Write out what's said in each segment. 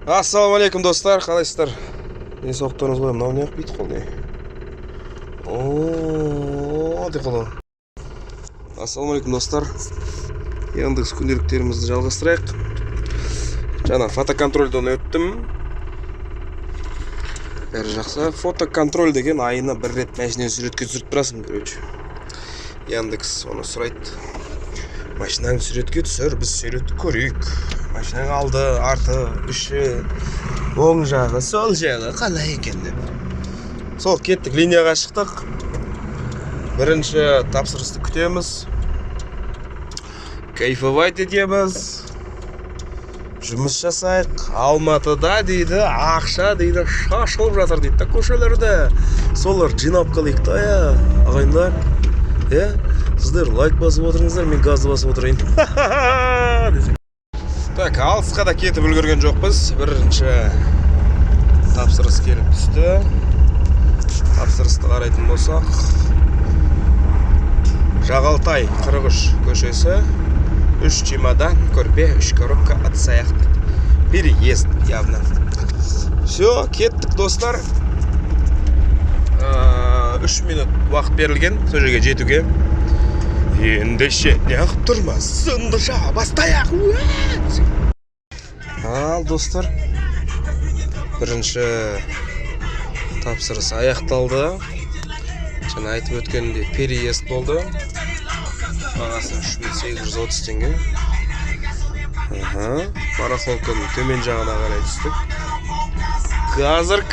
Ассалаумалейкум достар, қалайсыздар? Не соқтыңыз ғой, мынау не қып қол не? Де қолы. Ассалаумалейкум достар. Яндекс күнделіктерімізді жалғастырайық. Жаңа фотоконтрольден өттім. Бәрі жақсы. Фотоконтроль деген айына бір рет машинаны суретке түсіріп тұрасың, короче. Яндекс оны сұрайды. Машинаны суретке түсір, біз суретті көрейік. Машинаның алды, арты, үші, оң жағы, сол жағы қалай екен деп. Сол кеттік, линияға шықтық. Бірінші тапсырысты күтеміз. Кайфовать етеміз. Жұмыс жасайық. Алматыда дейді, ақша дейді, шашылып жатыр дейді да көшелерде. Солар жинап қалайық та, ағайындар. Сіздер лайк басып отырыңыздар, мен газды басып отырайын. Так, алысқа да кетіп үлгерген жоқпыз. Бірінші тапсырыс келіп түсті. Тапсырысты қарайтын болсақ, Жағалтай 43 көшесі, 3 чемодан, көрпе, 3 коробка, отсаяқ. Переезд явно. Все, кеттік достар. 3 минут уақыт берілген сол жерге жетуге. Ендеше неғып тұрмыз, сындыша бастаяқ. Ал достар, бірінші тапсырыс аяқталды. Жаңа айтып өткенде переезд болды. Бағасы 3830 теңге. Барахолканың төмен жағына қарай түстік.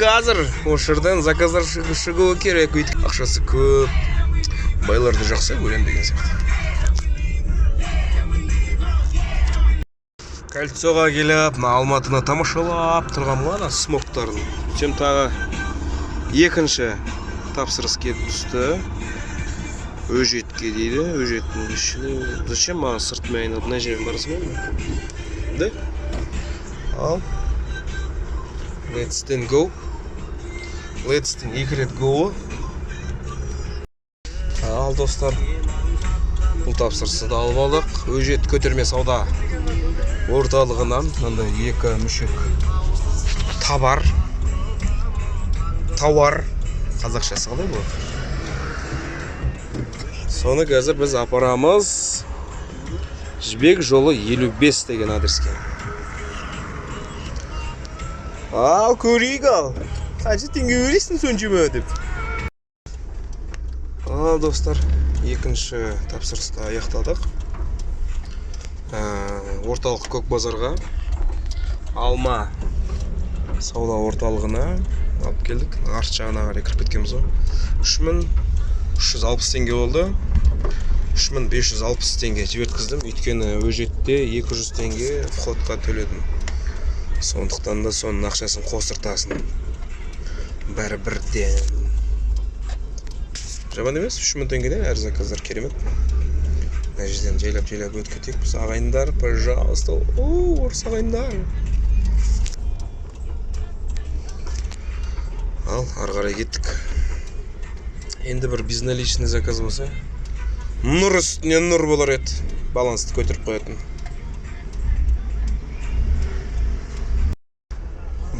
Қазір осы заказдар шығуы керек. Ақшасы көп. Байларды жақсы көрем деген сияқты. Кольцоға келіп, Алматыны тамашалап тұрған ғана смоктарын. Сөйтсем тағы екінші тапсырыс келіп түсті. Өжетке дейді. Өжеттің ішіне. Зачем маған сыртмен айналып мына жермен барасың ба? Да? Ал. Let's then go. Let's then 2 рет go. Ал достар, бұл тапсырысты да алып алдық. Өжет көтерме сауда орталығынан мынандай 2 мүшек тауар қазақшасы қалай бұл? Соны қазір біз апарамыз Жібек жолы 55 деген адреске. Ал көрейік ал. Қанша теңге өресің соншама деп. Ал достар, екінші тапсырысты аяқтадық. Орталық көк базарға, алма сауда орталығына алып келдік. Арт жағына қарай кіріп кеткенбіз ғой. 3360 теңге болды. 3560 теңге жіберткіздім. Өйткені өжетте 200 теңге входқа төледім. Сондықтан да соның ақшасын қосыртасын. Бәрі бірден. Жаман емес, 3000 теңгеден әр заказдар керемет. Мына жерден жайлап өтіп кетейік. Біз ағайындар, пожалуйста. Орыс ағайындар. Ал, ары қарай кеттік. Енді бір безналичный заказ болса, нұр үстіне нұр болар еді. Балансты көтеріп қоятын.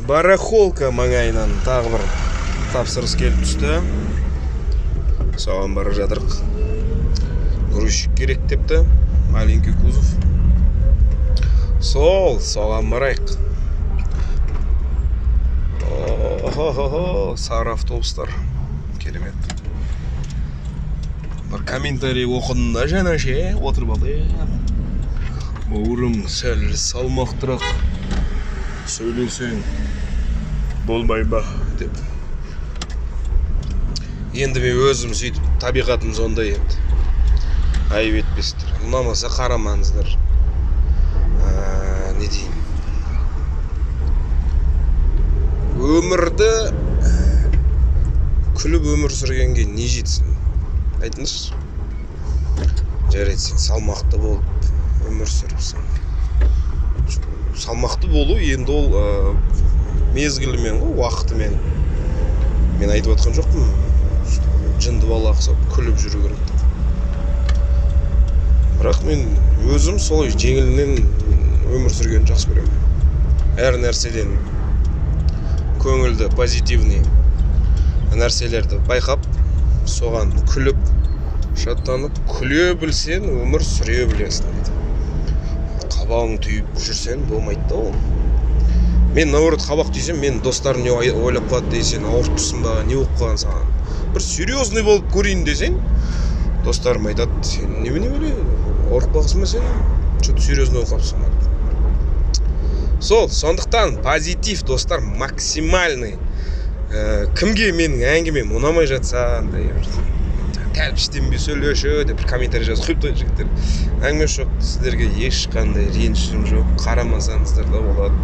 Барахолка маңайынан тағы бір тапсырыс келіп түсті. Соған бара жатырық. Грузчик керек депті. Маленький кузов. Соған барайық. Сары автобустар. Керемет. Бір комментарий оқынында жаңа ше отырып алайық. Бауырым сәл салмақтырақ сөйлесең болмай ба деп. Енді мен өзім сөйтіп табиғатым сондай енді. Айып етпестір. Ұнамаса қарамаңыздар. Не дейін? Өмірді күліп өмір сүргенге не жетсін? Айтыңызшы. Жарайды, сен салмақты болып өмір сүріпсің. Салмақты болу енді ол мезгілімен, уақытымен. Мен айтып отқан жоқпын. Жынды бала қысап күліп жүру керек. Бірақ мен өзім солай жеңілінен өмір сүргенді жақсы көремін. әр нәрседен көңілді, позитивный нәрселерді байқап, соған күліп, шаттанып, күле білсен, өмір сүре білесің дейді. Қабағың түйіп жүрсен, болмайды да ол. Мен наоборот қабақ түйсем, мен достарым не ойлап қалады дейсен, ауыртпысың ба, не болып қалған саған. Бір серьезный болып көрейін десең, достарым айтады, сен немене ауырып қалғансың ба сен? Что-то серьезный болып қалыпсың. Сондықтан позитив достар максимальный. Кімге менің әңгімем ұнамай жатса, тәлпіштенбей сөйлеші деп бір комментарий жазып қойыпты жігіттер. Әңгіме жоқ, сіздерге ешқандай ренішім жоқ, қарамасаңыздар да болады.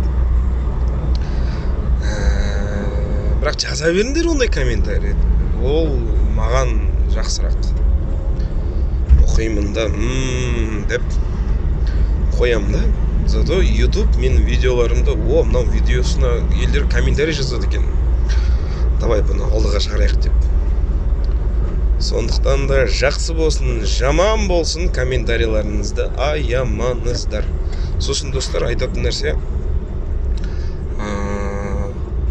Бірақ жаза беріңдер ондай комментарий. Ол маған жақсырақ. Оқимын да, деп қоямын да. Зато YouTube менің видеоларымда, мынау видеосына елдер комментарий жазады екен. Давай бұны алдыға шығарайық деп. Сондықтан да жақсы болсын, жаман болсын, комментарийларыңызды аямаңыздар. Сосын достар айтатын нәрсе,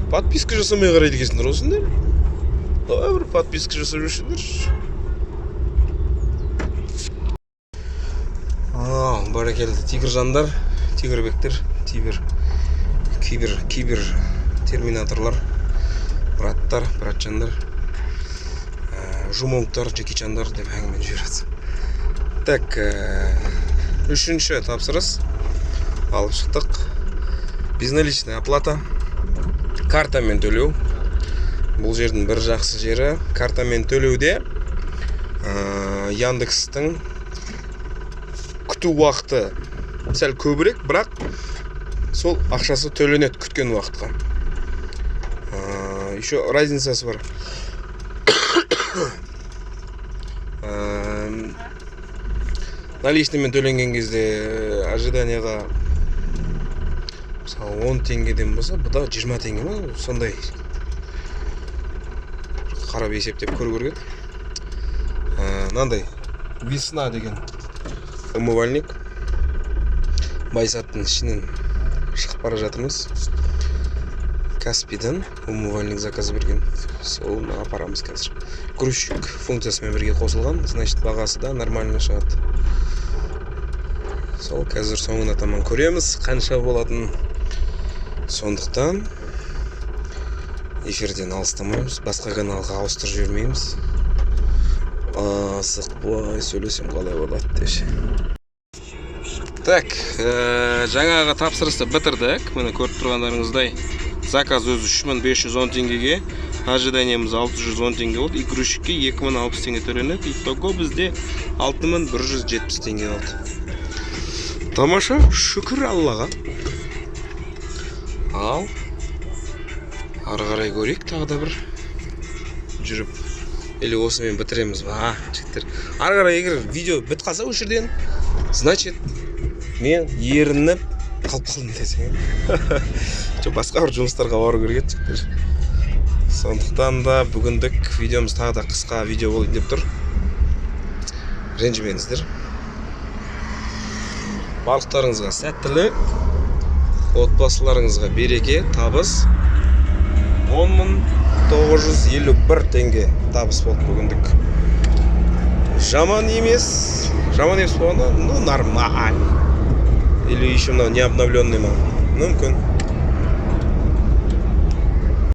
подписка жасамай қарайды екенсіңдер осындай. Давай бір подписка жасап жүрсіңдер. Бәрекелді тигр жандар, тигрбектер, кибер терминаторлар, браттар, братжандар, жумонктар, жекичандар деп әңгімен жүреді. Так, үшінші тапсырыс алып шықтық. Безналичная оплата. Картамен төлеу. Бұл жердің бір жақсы жері. Картамен төлеуде Яндекстің күту уақыты сәл көбірек, бірақ сол ақшасы төленеді күткен уақытқа. Еще разницасы бар. Наличныймен төленген кезде ожиданияға 10 теңгеден болса, бұда 20 теңге ма? Сондай қарап есептеп көрген. Мынандай Весна деген умывальник. Байсаттың ішінен шығып бара жатырмыз. Каспидан умывальник заказ берген. Сол апарамыз қазір. Грузчик функциясымен бірге қосылған, значит бағасы да нормально шығады. Сол қазір соңына таман көреміз, қанша болатын. Сондықтан эфирден алыстамаймыз, басқа каналға ауыстырып жібермейміз. Асықпай сөйлесем қалай болады деші. Так, жаңағы тапсырысты бітірдік. Міне көріп тұрғандарыңыздай заказ өзі 3510 теңгеге, ожиданиеміз 610 теңге болды. Грузчикке 2060 теңге төленеді. Итого бізде 6170 теңге алды. Тамаша, шүкір Аллаға. Ал ары қарай көрейік, тағы да бір жүріп, или осымен бітіреміз ба, жігіттер. Ары қарай егер видео бітіп қалса осы жерден, значит мен ерініп қалып қалдым десең. Басқа бір жұмыстарға бару керек еді, жігіттер. Сондықтан да бүгіндік видеомыз тағы да қысқа видео болайын деп тұр. Ренжімеңіздер. Барлықтарыңызға сәттілік, отбасыларыңызға береке, табыс. 10.951 теңге табыс болды бүгіндік. Жаман емес болғанда, ну нормально. Или еще не обновленный ма. Мүмкін.